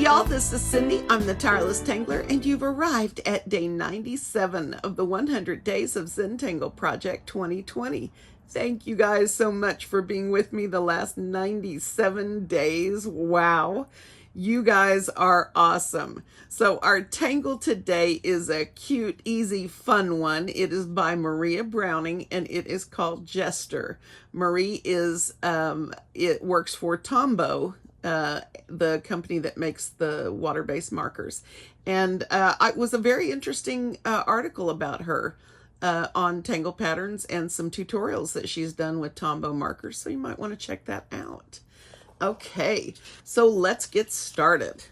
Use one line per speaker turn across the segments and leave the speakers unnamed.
y'all, this is Cindy. I'm the Tireless Tangler, and you've arrived at day 97 of the 100 Days of Zentangle Project 2020. Thank you guys so much for being with me the last 97 days. Wow. You guys are awesome. So our tangle today is a cute, easy, fun one. It is by Maria Browning, and it is called Jester. Marie it works for Tombow, the company that makes the water-based markers. And it was a very interesting article about her on Tangle Patterns and some tutorials that she's done with Tombow markers. So you might want to check that out. Okay, so let's get started.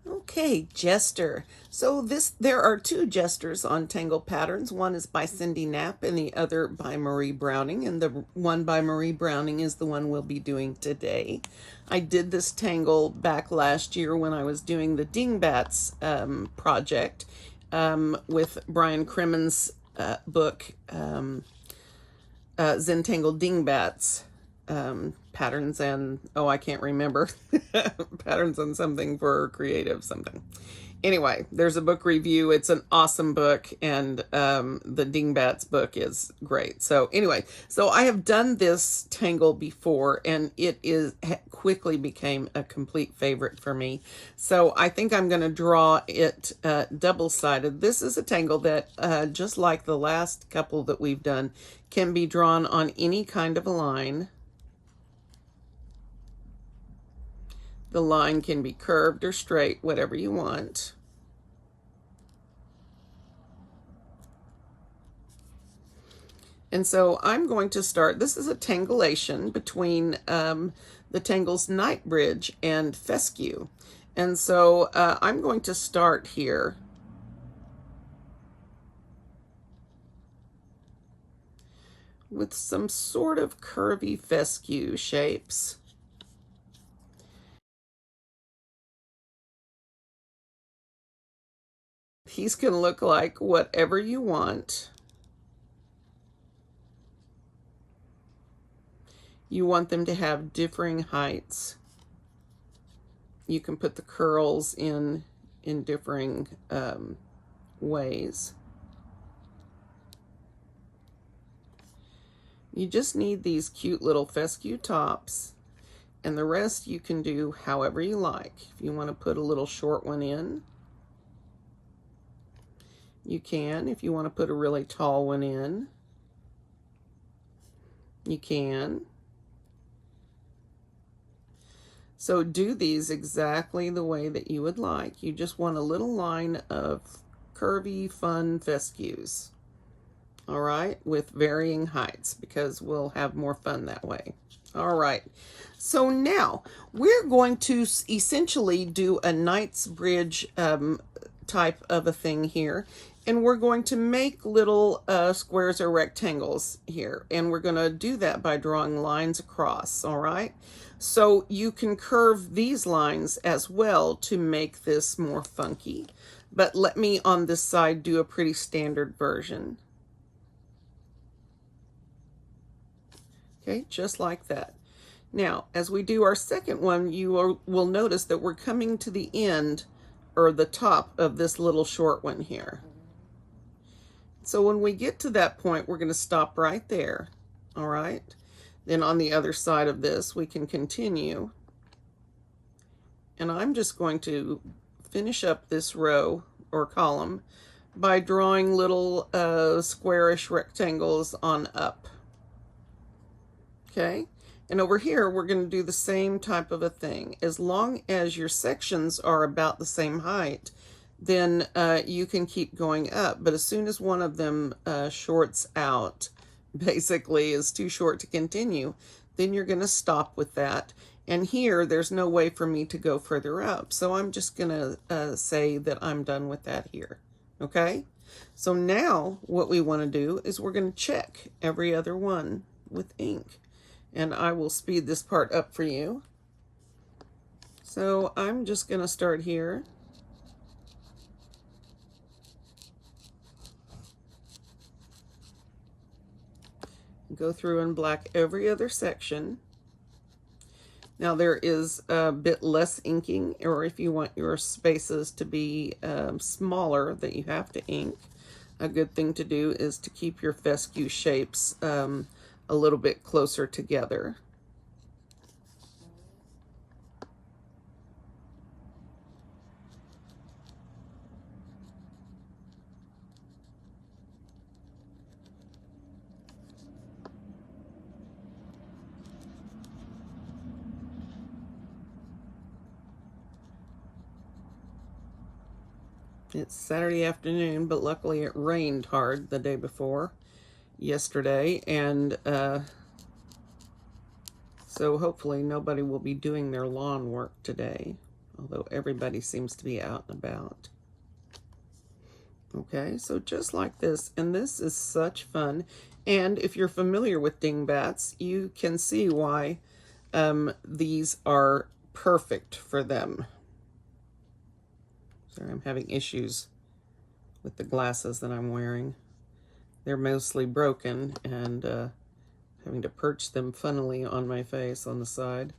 Okay, Jester. So there are two Jesters on Tangle Patterns. One is by Cindy Knapp and the other by Marie Browning. And the one by Marie Browning is the one we'll be doing today. I did this tangle back last year when I was doing the Dingbats project with Brian Crimmins' book, Zentangle Dingbats, patterns and, I can't remember, patterns and something for creative something. Anyway, there's a book review. It's an awesome book, and the Dingbats book is great. So anyway, so I have done this tangle before, and it quickly became a complete favorite for me. So I think I'm going to draw it double-sided. This is a tangle that, just like the last couple that we've done, can be drawn on any kind of a line. The line can be curved or straight, whatever you want. And so I'm going to start, this is a tangulation between the tangles Night Bridge and Fescue. And so I'm going to start here. With some sort of curvy fescue shapes. These can look like whatever you want. You want them to have differing heights. You can put the curls in differing ways. You just need these cute little fescue tops, and the rest you can do however you like. If you want to put a little short one in, you can. If you want to put a really tall one in, you can. So do these exactly the way that you would like. You just want a little line of curvy, fun fescues. All right, with varying heights, because we'll have more fun that way. All right, so now we're going to essentially do a Knight's Bridge type of a thing here, and we're going to make little squares or rectangles here, and we're going to do that by drawing lines across. All right, so you can curve these lines as well to make this more funky, but let me on this side do a pretty standard version. Okay, just like that. Now, as we do our second one, you will notice that we're coming to the end or the top of this little short one here. So when we get to that point, we're going to stop right there. All right. Then on the other side of this, we can continue. And I'm just going to finish up this row or column by drawing little squarish rectangles on up. Okay, and over here we're going to do the same type of a thing. As long as your sections are about the same height, then you can keep going up. But as soon as one of them shorts out, basically is too short to continue, then you're going to stop with that. And here there's no way for me to go further up, so I'm just going to say that I'm done with that here. Okay, so now what we want to do is we're going to check every other one with ink. And I will speed this part up for you. So I'm just going to start here. Go through and black every other section. Now there is a bit less inking, or if you want your spaces to be smaller that you have to ink, a good thing to do is to keep your fescue shapes a little bit closer together. It's Saturday afternoon, but luckily it rained hard the day before, yesterday, and so hopefully nobody will be doing their lawn work today, although everybody seems to be out and about. Okay, so just like this, and this is such fun. And if you're familiar with dingbats, you can see why these are perfect for them. Sorry, I'm having issues with the glasses that I'm wearing. They're mostly broken, and having to perch them funnily on my face on the side.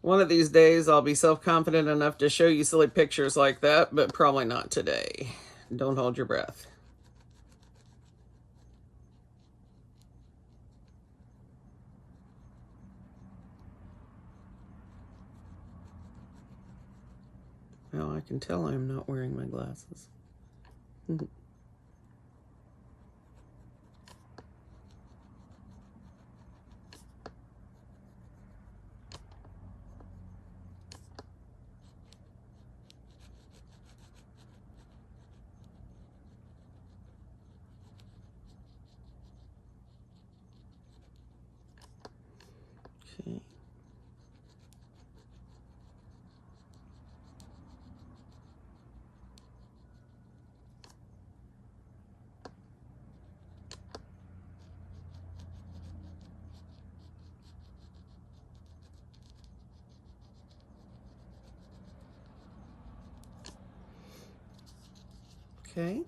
One of these days I'll be self-confident enough to show you silly pictures like that, but probably not today. Don't hold your breath. Well, I can tell I'm not wearing my glasses. Okay. Okay,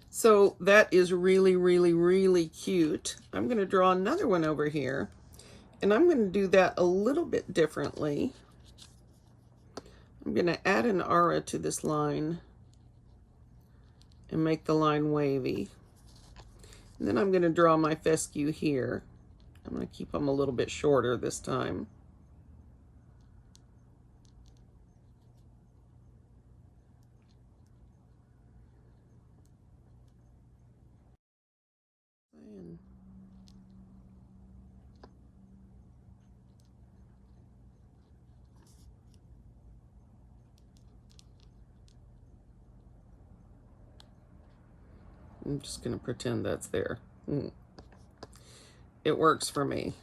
so that is really, really, really cute. I'm going to draw another one over here, and I'm going to do that a little bit differently. I'm going to add an aura to this line and make the line wavy. And then I'm going to draw my fescue here. I'm going to keep them a little bit shorter this time. I'm just going to pretend that's there. It works for me.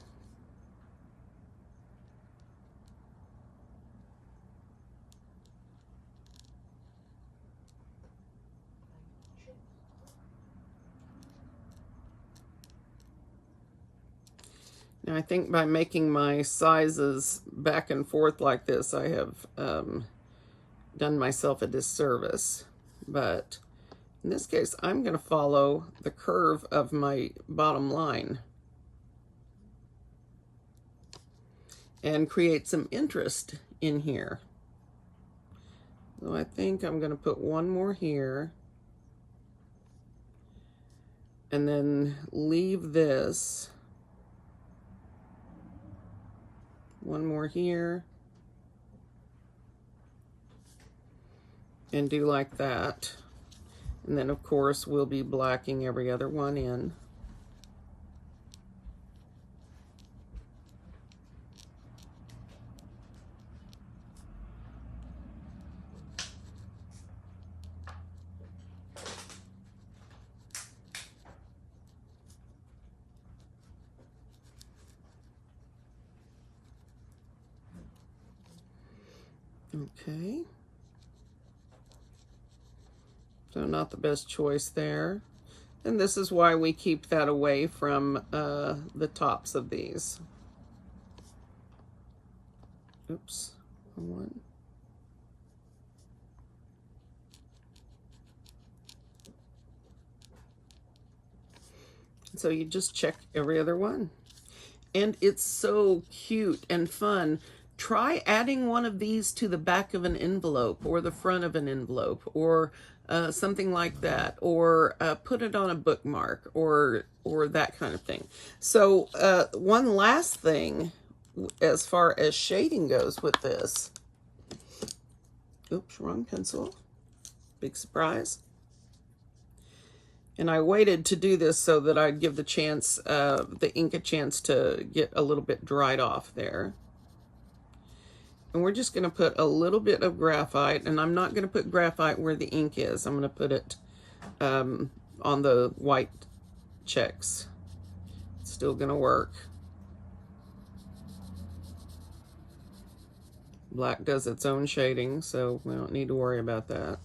Now I think by making my sizes back and forth like this, I have done myself a disservice. But in this case, I'm going to follow the curve of my bottom line and create some interest in here. So I think I'm going to put one more here and then leave this. One more here. And do like that. And then of course we'll be blacking every other one in. Okay. So not the best choice there. And this is why we keep that away from the tops of these. Oops, one. So you just check every other one. and it's so cute and fun. Try adding one of these to the back of an envelope or the front of an envelope, or something like that, or put it on a bookmark, or that kind of thing. So one last thing as far as shading goes with this. Oops, wrong pencil. Big surprise. And I waited to do this so that I'd give the ink a chance to get a little bit dried off there. And we're just going to put a little bit of graphite, and I'm not going to put graphite where the ink is. I'm going to put it on the white checks. It's still going to work. Black does its own shading, so we don't need to worry about that.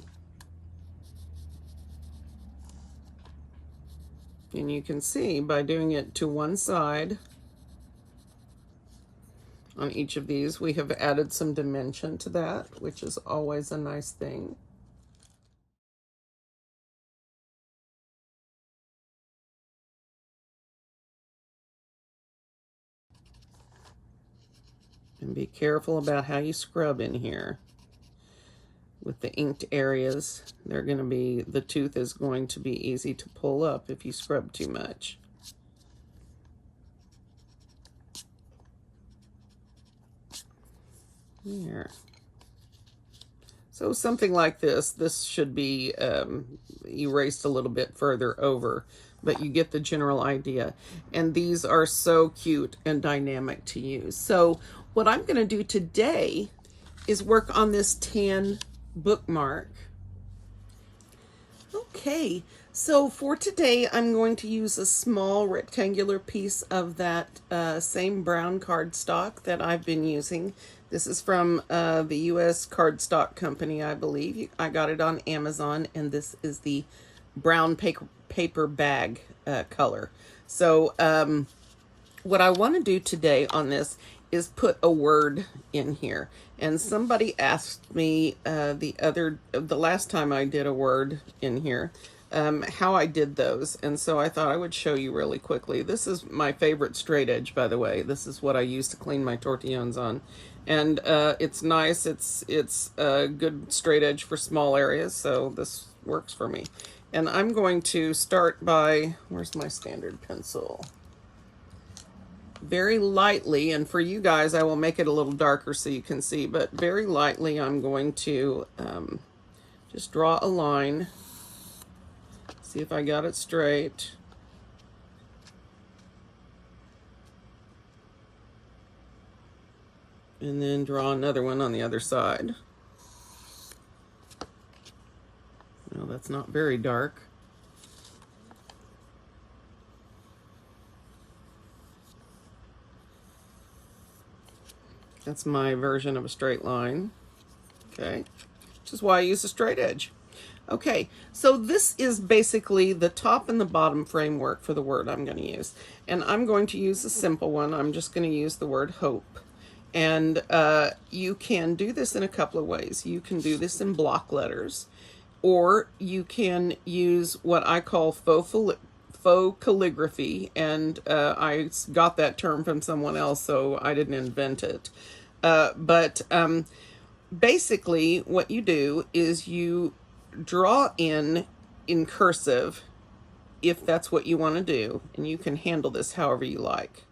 And you can see by doing it to one side on each of these, we have added some dimension to that, which is always a nice thing. And be careful about how you scrub in here. With the inked areas, the tooth is going to be easy to pull up if you scrub too much. There. So something like this should be erased a little bit further over, but you get the general idea. And these are so cute and dynamic to use. So what I'm going to do today is work on this tan bookmark. Okay, so for today, I'm going to use a small rectangular piece of that same brown cardstock that I've been using. This is from the U.S. cardstock company, I believe. I got it on Amazon, and this is the brown paper bag color. So what I want to do today on this is put a word in here. And somebody asked me the last time I did a word in here, how I did those. And so I thought I would show you really quickly. This is my favorite straight edge, by the way. This is what I use to clean my tortillons on. And it's nice. It's a good straight edge for small areas, so this works for me. And I'm going to start by, where's my standard pencil? Very lightly, and for you guys I will make it a little darker so you can see, but very lightly I'm going to just draw a line, see if I got it straight, and then draw another one on the other side. No, that's not very dark. That's my version of a straight line. Okay, which is why I use a straight edge. Okay, so this is basically the top and the bottom framework for the word I'm going to use. And I'm going to use a simple one. I'm just going to use the word hope. And you can do this in a couple of ways. You can do this in block letters, or you can use what I call faux calligraphy. And I got that term from someone else, so I didn't invent it. But basically what you do is you draw in cursive if that's what you want to do, and you can handle this however you like.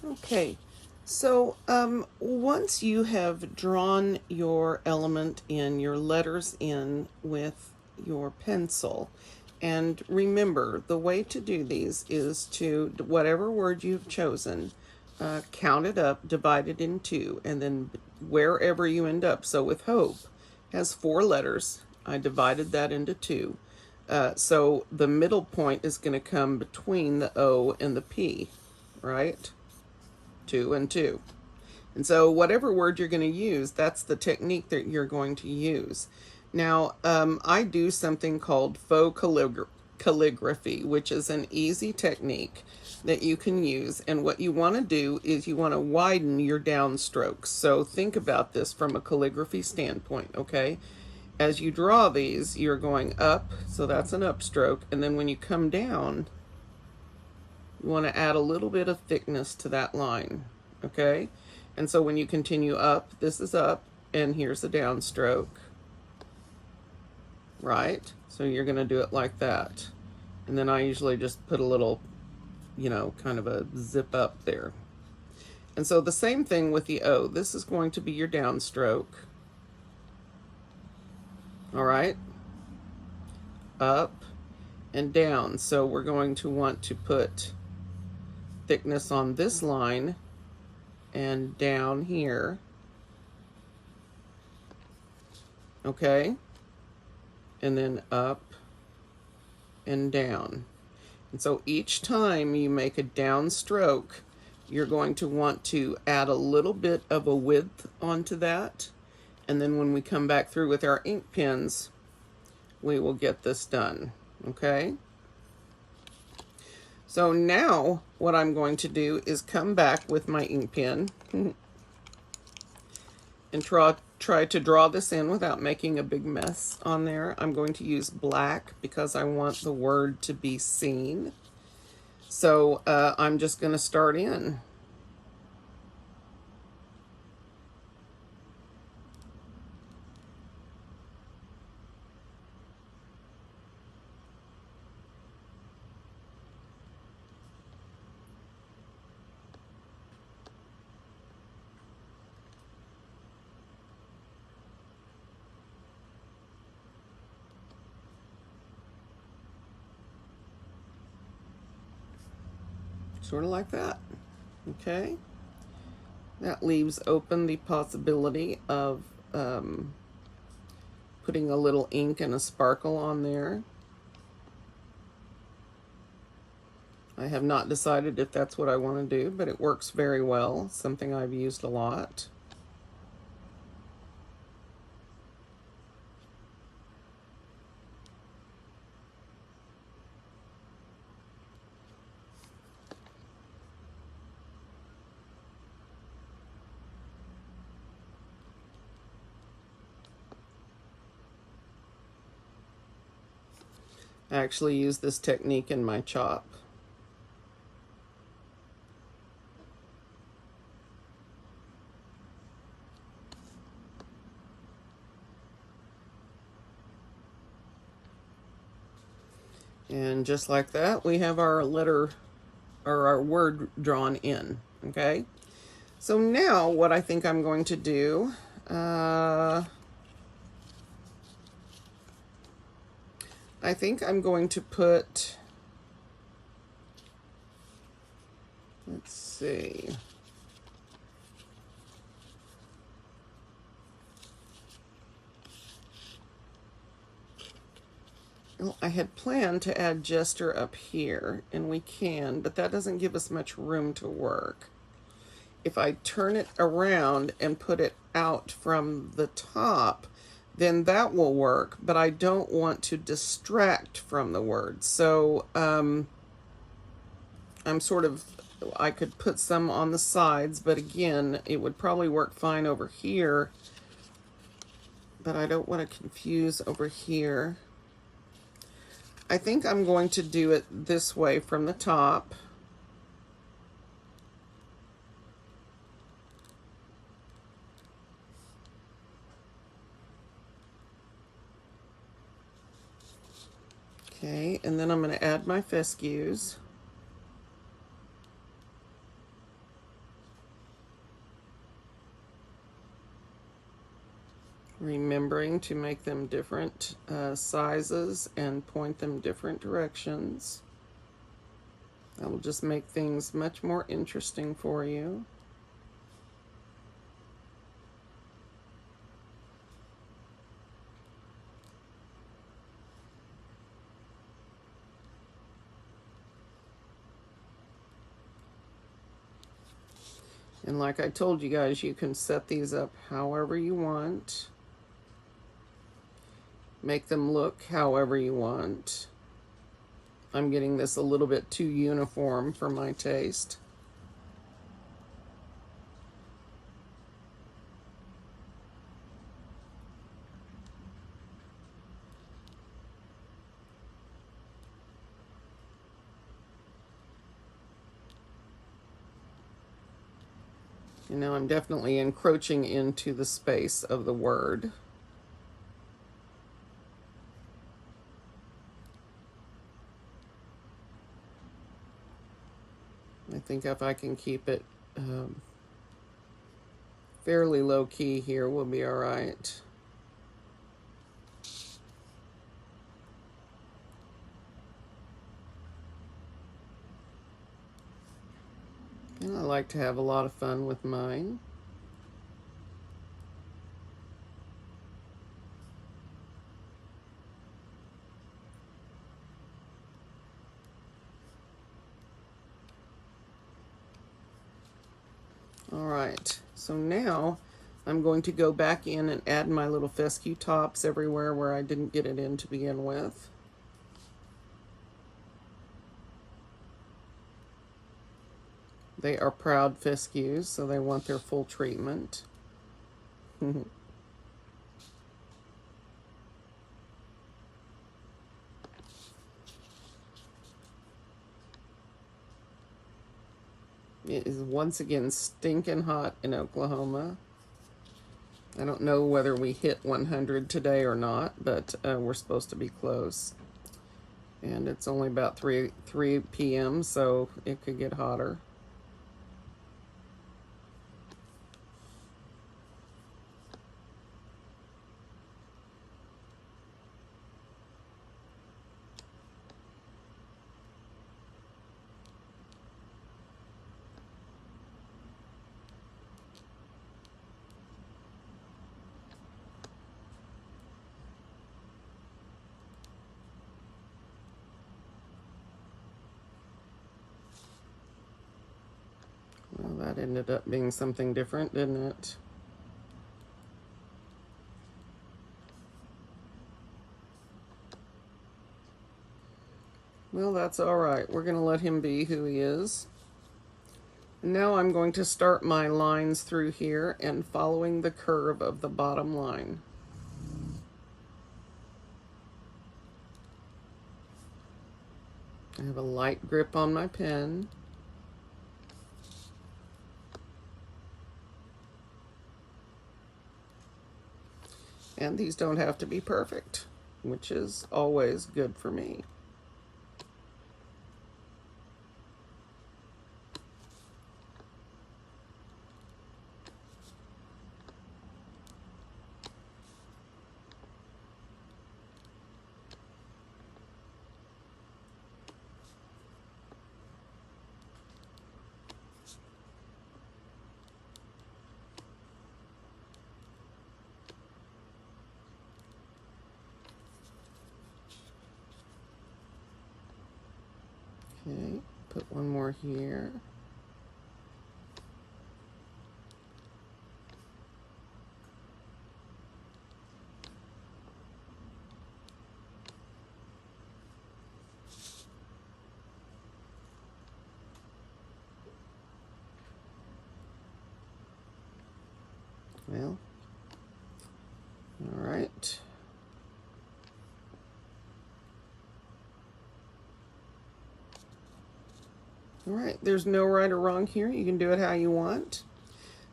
Okay, so once you have drawn your element in, your letters in with your pencil, and remember, the way to do these is to, whatever word you've chosen, count it up, divide it in two, and then wherever you end up. So with hope, has 4 letters. I divided that into two. So the middle point is going to come between the O and the P, right? 2 and 2. And so whatever word you're going to use, that's the technique that you're going to use. Now, I do something called faux calligraphy, which is an easy technique that you can use. And what you want to do is you want to widen your downstrokes. So think about this from a calligraphy standpoint, okay? As you draw these, you're going up, so that's an upstroke. And then when you come down, you want to add a little bit of thickness to that line, okay? And so when you continue up, this is up, and here's a downstroke, right? So you're going to do it like that. And then I usually just put a little, you know, kind of a zip up there. And so the same thing with the O. This is going to be your downstroke, all right? Up and down. So we're going to want to put thickness on this line and down here, okay? And then up and down. And so each time you make a downstroke, you're going to want to add a little bit of a width onto that. And then when we come back through with our ink pens, we will get this done, okay? So now what I'm going to do is come back with my ink pen and try to draw this in without making a big mess on there. I'm going to use black because I want the word to be seen. So I'm just going to start in. Sort of like that, okay? That leaves open the possibility of putting a little ink and a sparkle on there. I have not decided if that's what I want to do, but it works very well, something I've used a lot. I actually use this technique in my chop. And just like that, we have our letter or our word drawn in, okay? So now what I think I'm going to do, I think I'm going to put, let's see. Well, I had planned to add Jester up here, and we can, but that doesn't give us much room to work. If I turn it around and put it out from the top, then that will work, but I don't want to distract from the word. So I'm sort of, I could put some on the sides, but again, it would probably work fine over here, but I don't want to confuse over here. I think I'm going to do it this way from the top. Okay, and then I'm going to add my fescues. Remembering to make them different sizes and point them different directions. That will just make things much more interesting for you. And like I told you guys, you can set these up however you want. Make them look however you want. I'm getting this a little bit too uniform for my taste. And now I'm definitely encroaching into the space of the word. I think if I can keep it fairly low key here, we'll be all right. And I like to have a lot of fun with mine. All right, so now I'm going to go back in and add my little fescue tops everywhere where I didn't get it in to begin with. They are proud fescues, so they want their full treatment. It is once again stinking hot in Oklahoma. I don't know whether we hit 100 today or not, but we're supposed to be close. And it's only about 3 p.m., so it could get hotter. Well, that ended up being something different, didn't it? Well, that's all right. We're going to let him be who he is. Now I'm going to start my lines through here and following the curve of the bottom line. I have a light grip on my pen. And these don't have to be perfect, which is always good for me. Okay, put one more here. Well, all right. All right, there's no right or wrong here. You can do it how you want.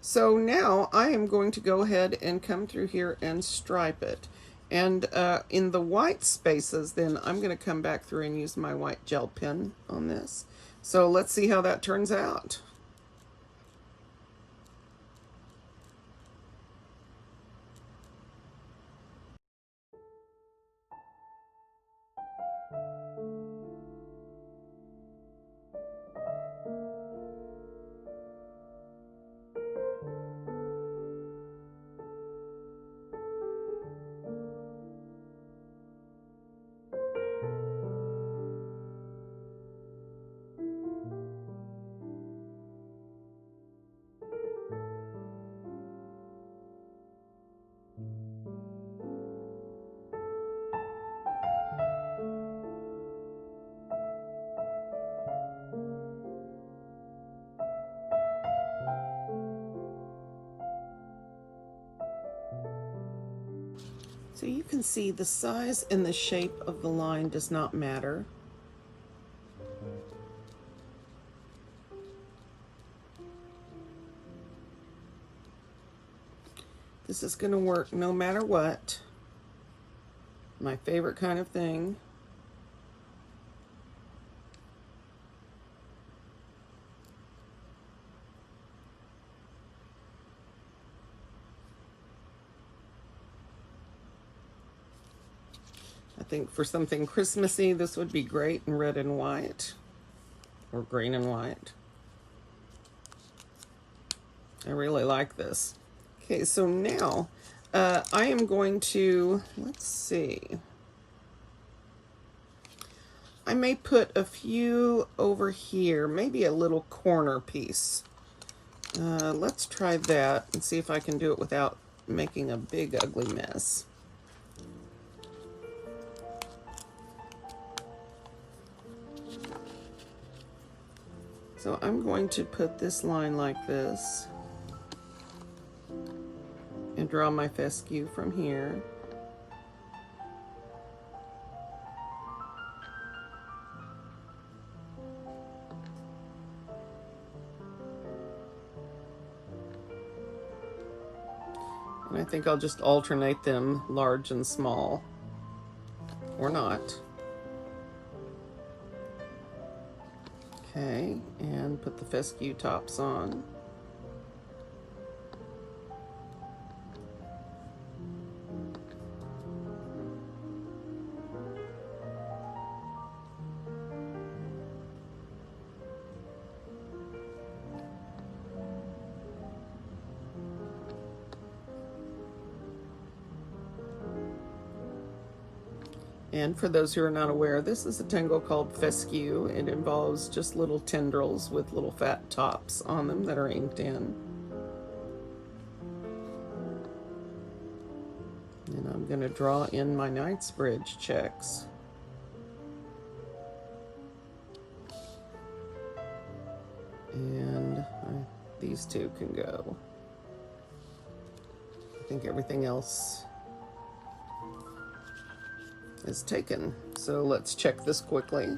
So now I am going to go ahead and come through here and stripe it. And in the white spaces, then I'm going to come back through and use my white gel pen on this. So let's see how that turns out. So you can see the size and the shape of the line does not matter. This is going to work no matter what. My favorite kind of thing. I think for something Christmassy, this would be great in red and white, or green and white. I really like this. Okay, so now I am going to, let's see. I may put a few over here, maybe a little corner piece. Let's try that and see if I can do it without making a big ugly mess. So I'm going to put this line like this and draw my fescue from here. And I think I'll just alternate them, large and small, or not. Okay, and put the fescue tops on. And for those who are not aware, this is a tangle called fescue. It involves just little tendrils with little fat tops on them that are inked in. And I'm going to draw in my Knightsbridge checks. And these two can go. I think everything else is taken. So let's check this quickly.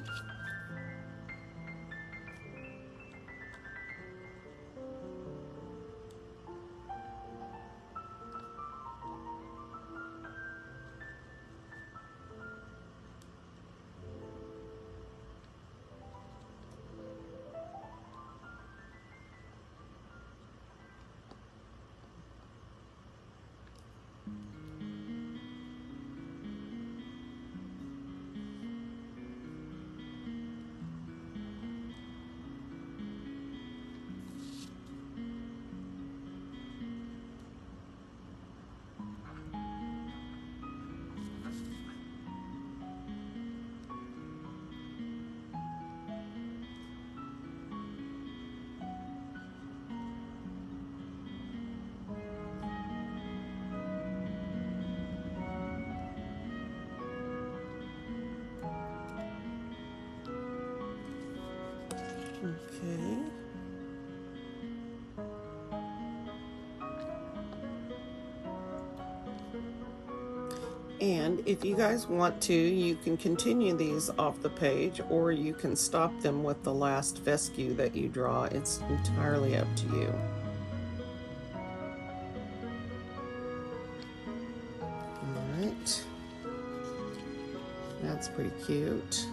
Okay. And if you guys want to, you can continue these off the page, or you can stop them with the last fescue that you draw. It's entirely up to you. All right. That's pretty cute.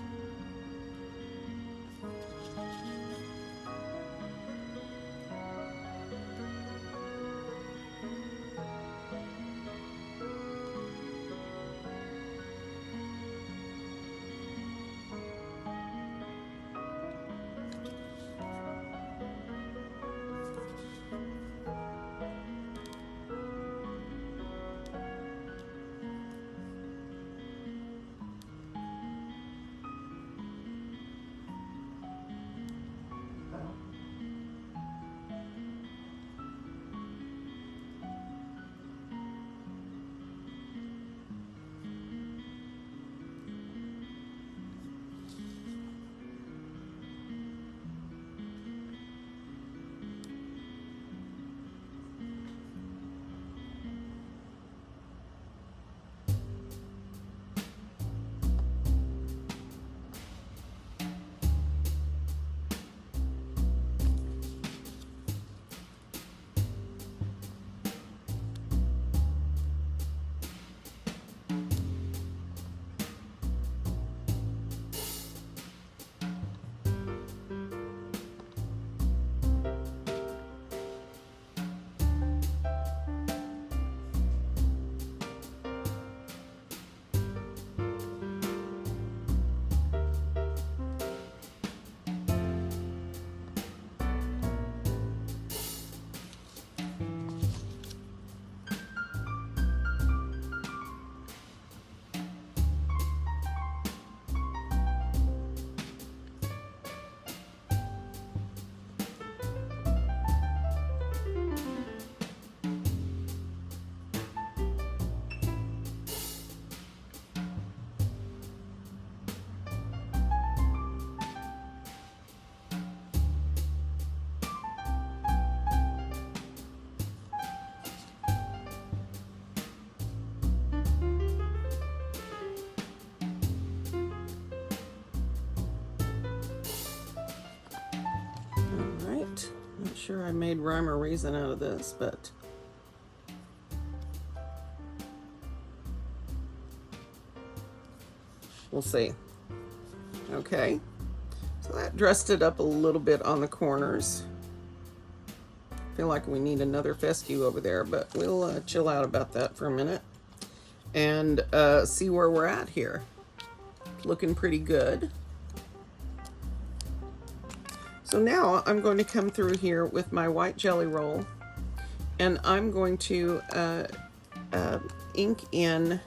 sure I made rhyme or reason out of this, but we'll see. Okay, so that dressed it up a little bit on the corners. Feel like we need another fescue over there, but we'll chill out about that for a minute and see where we're at here. Looking pretty good. So now I'm going to come through here with my white jelly roll, and I'm going to ink in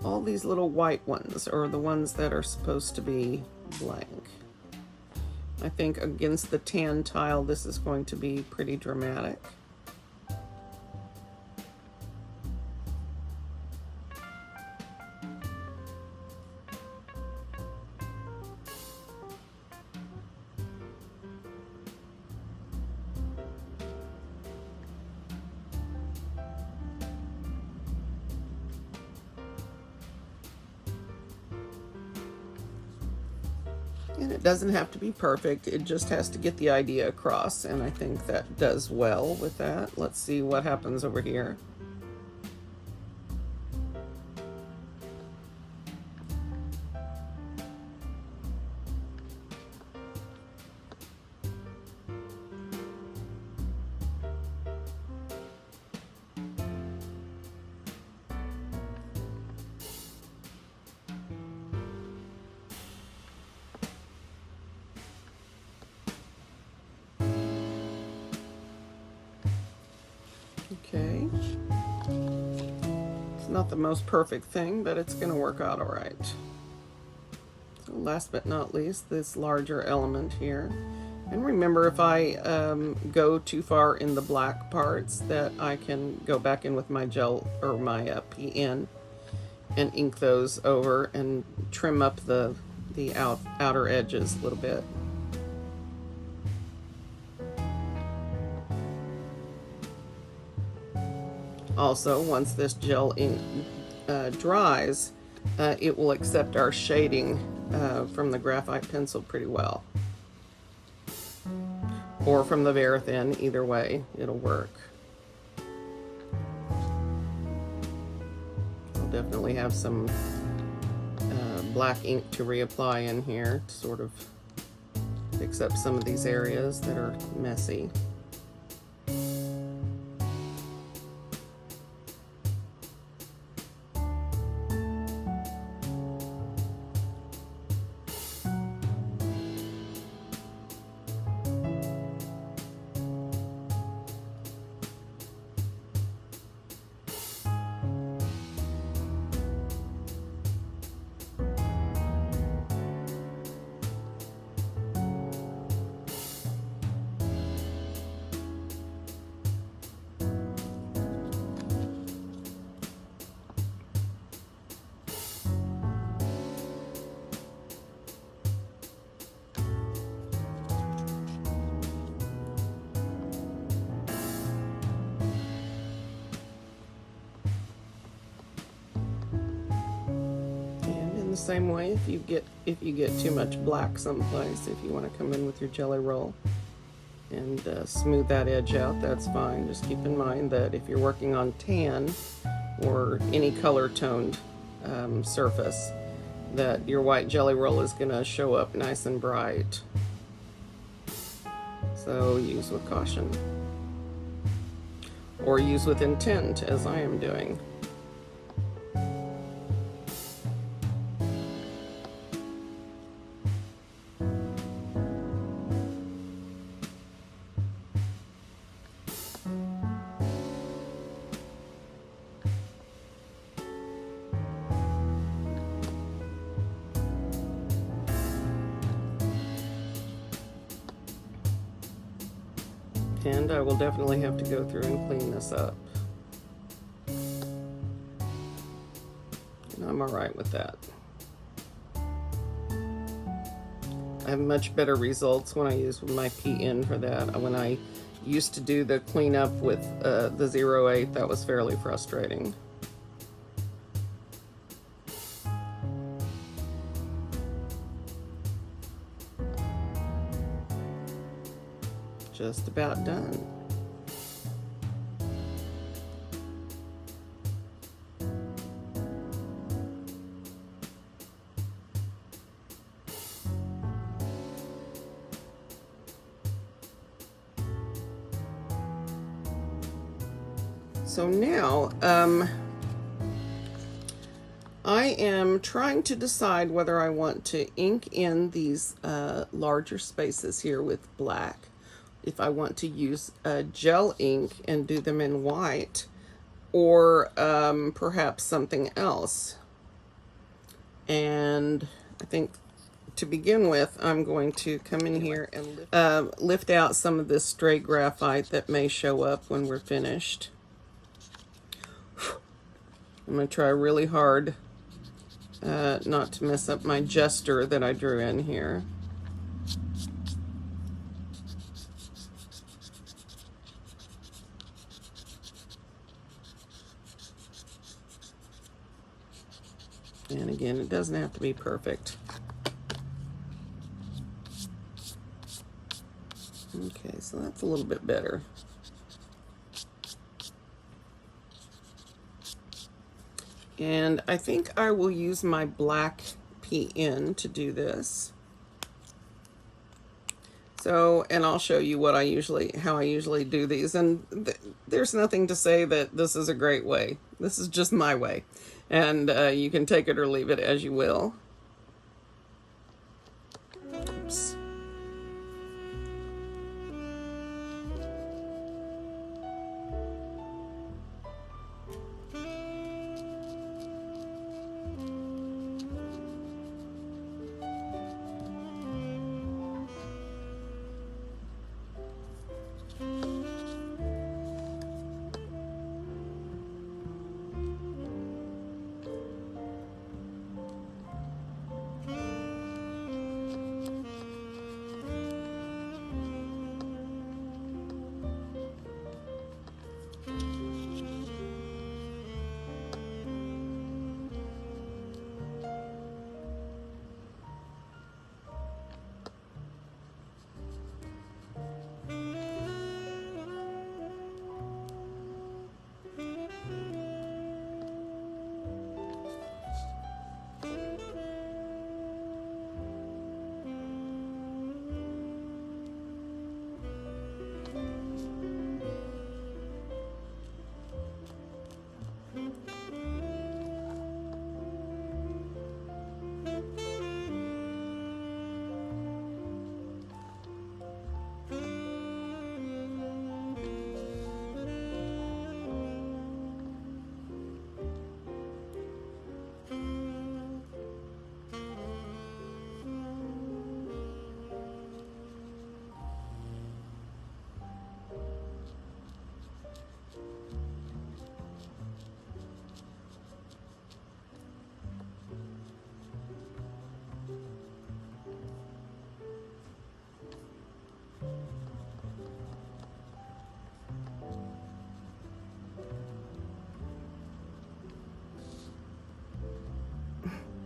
all these little white ones, or the ones that are supposed to be blank. I think against the tan tile, this is going to be pretty dramatic. And it doesn't have to be perfect, it just has to get the idea across, and I think that does well with that. Let's see what happens over here. Okay, it's not the most perfect thing, but it's going to work out all right. So last but not least, this larger element here. And remember, if I go too far in the black parts, that I can go back in with my gel or my PN and ink those over and trim up the outer edges a little bit. Also, once this gel ink dries, it will accept our shading from the graphite pencil pretty well. Or from the Verithin, either way, it'll work. I'll definitely have some black ink to reapply in here to sort of fix up some of these areas that are messy. The same way, if you get too much black someplace, if you want to come in with your jelly roll and smooth that edge out, that's fine. Just keep in mind that if you're working on tan or any color toned surface, that your white jelly roll is going to show up nice and bright. So use with caution, or use with intent, as I am doing. And I will definitely have to go through and clean this up. And I'm all right with that. I have much better results when I use my PN for that. When I used to do the cleanup with the 08, that was fairly frustrating. just about done. So now, I am trying to decide whether I want to ink in these larger spaces here with black, if I want to use gel ink and do them in white, or perhaps something else. And I think to begin with, I'm going to come in here and lift out some of this stray graphite that may show up when we're finished. I'm going to try really hard not to mess up my Jester that I drew in here. And again, it doesn't have to be perfect. Okay, so that's a little bit better. And I think I will use my black PN to do this. So, and I'll show you what how I usually do these. And there's nothing to say that this is a great way. This is just my way. And you can take it or leave it as you will. Oops.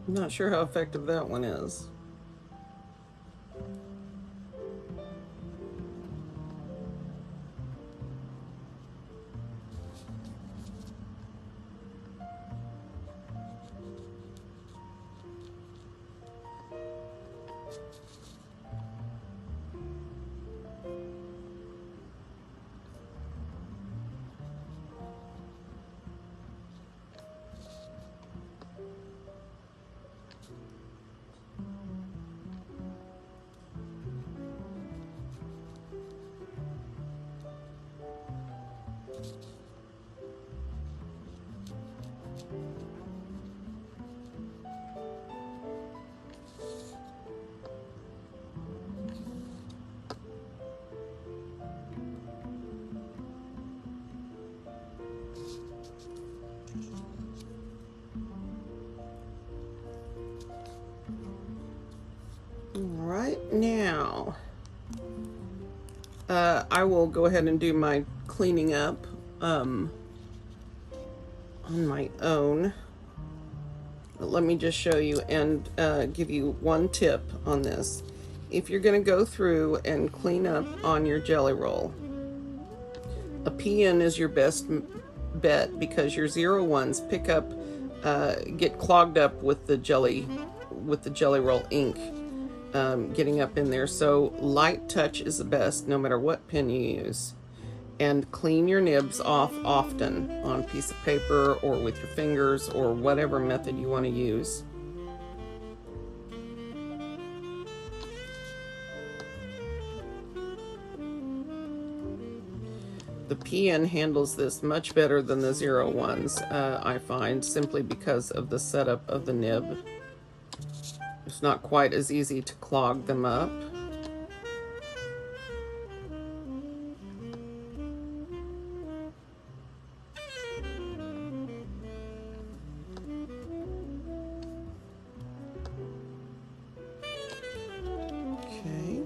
I'm not sure how effective that one is. Right now, I will go ahead and do my cleaning up on my own. But let me just show you and give you one tip on this. if you're going to go through and clean up on your jelly roll, a PN is your best bet because your 01s pick up, get clogged up with the jelly roll ink, getting up in there. So light touch is the best no matter what pen you use. And clean your nibs off often on a piece of paper or with your fingers or whatever method you want to use. The PN handles this much better than the 01s, I find, simply because of the setup of the nib. It's not quite as easy to clog them up. Okay.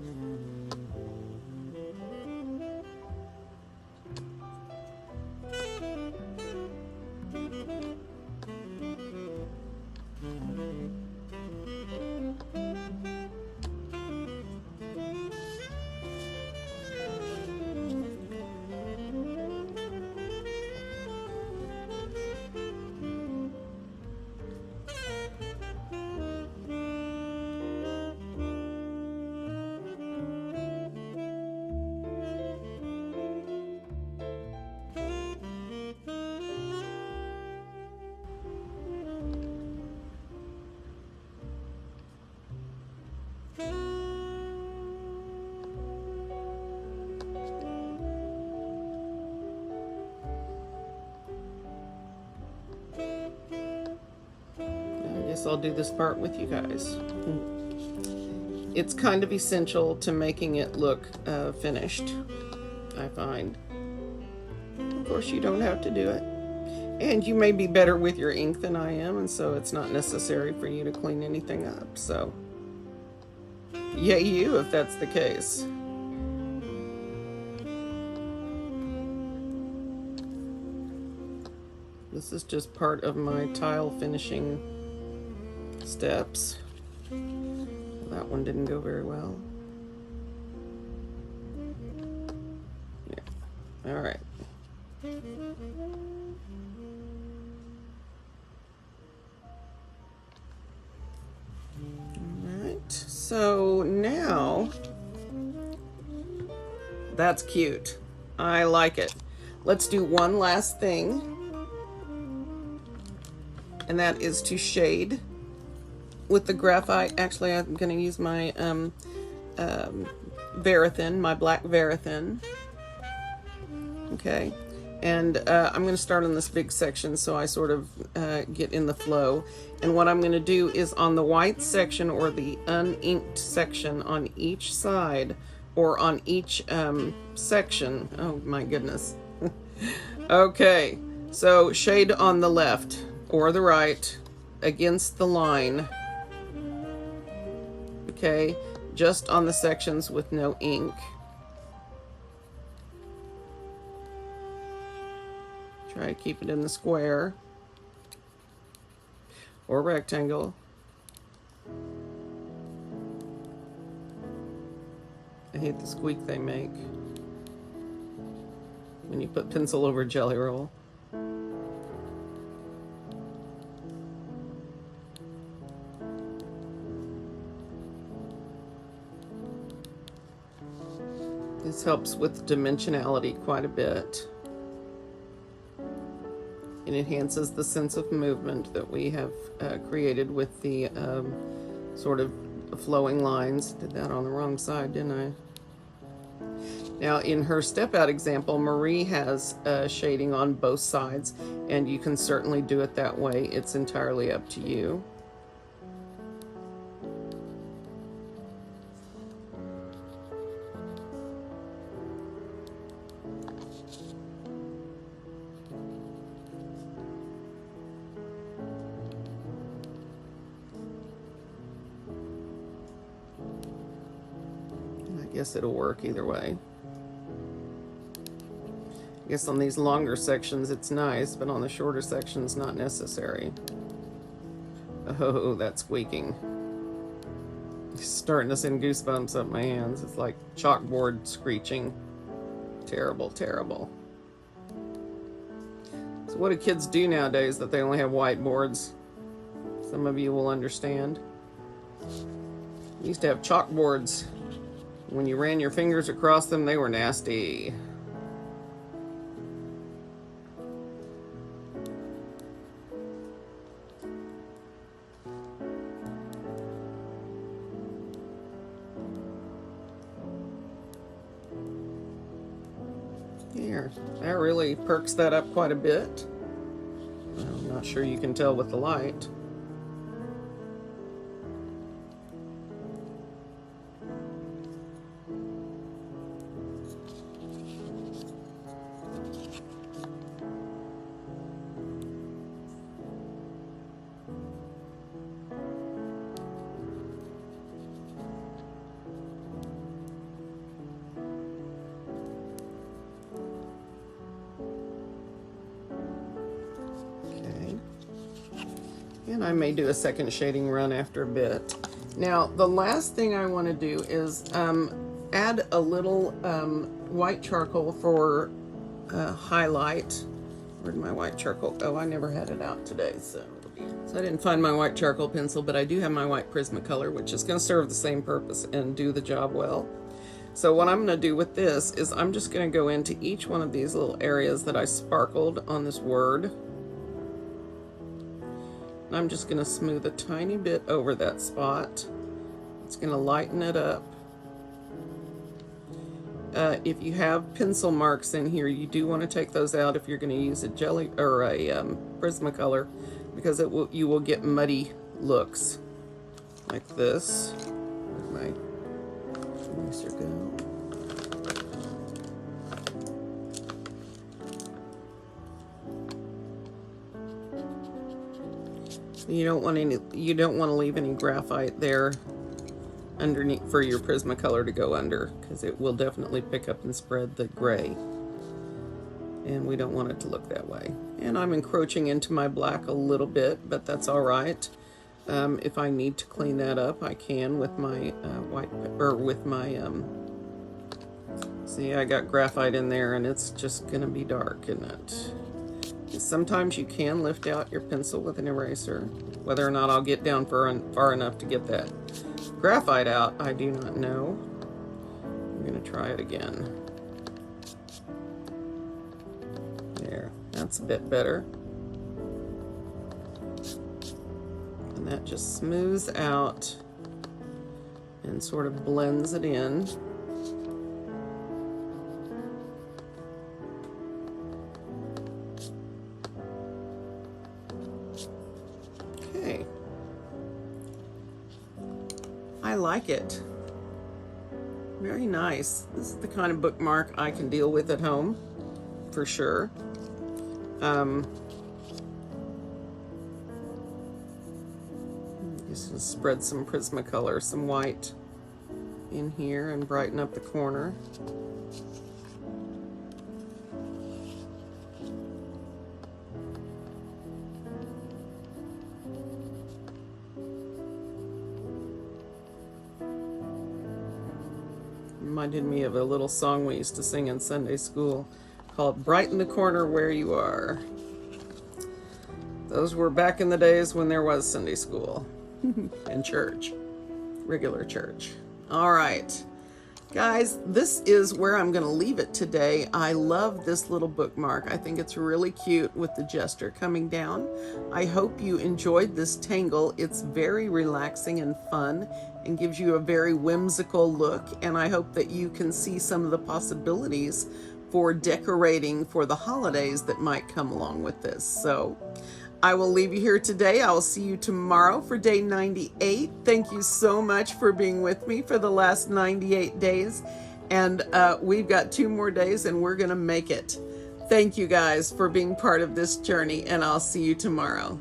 I'll do this part with you guys. It's kind of essential to making it look finished, I find. Of course, you don't have to do it. And you may be better with your ink than I am, and so it's not necessary for you to clean anything up. So, yay you if that's the case. This is just part of my tile finishing steps. That one didn't go very well. Yeah. All right. All right. So now that's cute. I like it. Let's do one last thing, and that is to shade with the graphite. Actually, I'm going to use my Verithin, my black Verithin. Okay, and I'm going to start on this big section so I sort of get in the flow. And what I'm going to do is on the white section or the uninked section on each side or on each section. Oh my goodness. Okay, so shade on the left or the right against the line. Okay, just on the sections with no ink. Try to keep it in the square or rectangle. I hate the squeak they make when you put pencil over jelly roll. This helps with dimensionality quite a bit. It enhances the sense of movement that we have created with the sort of flowing lines. Did that on the wrong side, didn't I? Now, in her step out example, Marie has shading on both sides, and you can certainly do it that way. It's entirely up to you. I guess it'll work either way. I guess on these longer sections it's nice, but on the shorter sections not necessary. Oh, that's squeaking. Starting to send goosebumps up my hands. It's like chalkboard screeching. Terrible, terrible. So what do kids do nowadays that they only have whiteboards? Some of you will understand. We used to have chalkboards. When you ran your fingers across them, they were nasty. Here, that really perks that up quite a bit. I'm not sure you can tell with the light. And I may do a second shading run after a bit. Now, the last thing I want to do is add a little white charcoal for highlight. Where'd my white charcoal go? I never had it out today, so I didn't find my white charcoal pencil, but I do have my white Prismacolor, which is going to serve the same purpose and do the job well. So what I'm going to do with this is I'm just going to go into each one of these little areas that I sparkled on this word. I'm just going to smooth a tiny bit over that spot. It's going to lighten it up. If you have pencil marks in here, you do want to take those out if you're going to use a jelly or a Prismacolor, because you will get muddy looks like this. Where'd my eraser go? You don't want to leave any graphite there underneath for your Prismacolor to go under, because it will definitely pick up and spread the gray, and we don't want it to look that way. And I'm encroaching into my black a little bit, but that's all right. If I need to clean that up, I can with my white, or with my see, I got graphite in there, and it's just gonna be dark, isn't it? Sometimes you can lift out your pencil with an eraser. Whether or not I'll get down far enough to get that graphite out, I do not know. I'm going to try it again. There, that's a bit better. And that just smooths out and sort of blends it in. Okay. I like it. Very nice. This is the kind of bookmark I can deal with at home, for sure. Just spread some Prismacolor, some white in here, and brighten up the corner. Reminded me of a little song we used to sing in Sunday school called "Brighten the Corner Where You Are." Those were back in the days when there was Sunday school and church, regular church. All right, guys, this is where I'm going to leave it today. I love this little bookmark. I think it's really cute with the Jester coming down. I hope you enjoyed this tangle. It's very relaxing and fun and gives you a very whimsical look, and I hope that you can see some of the possibilities for decorating for the holidays that might come along with this. So I will leave you here today. I will see you tomorrow for day 98. Thank you so much for being with me for the last 98 days. And we've got 2 more days and we're going to make it. Thank you guys for being part of this journey, and I'll see you tomorrow.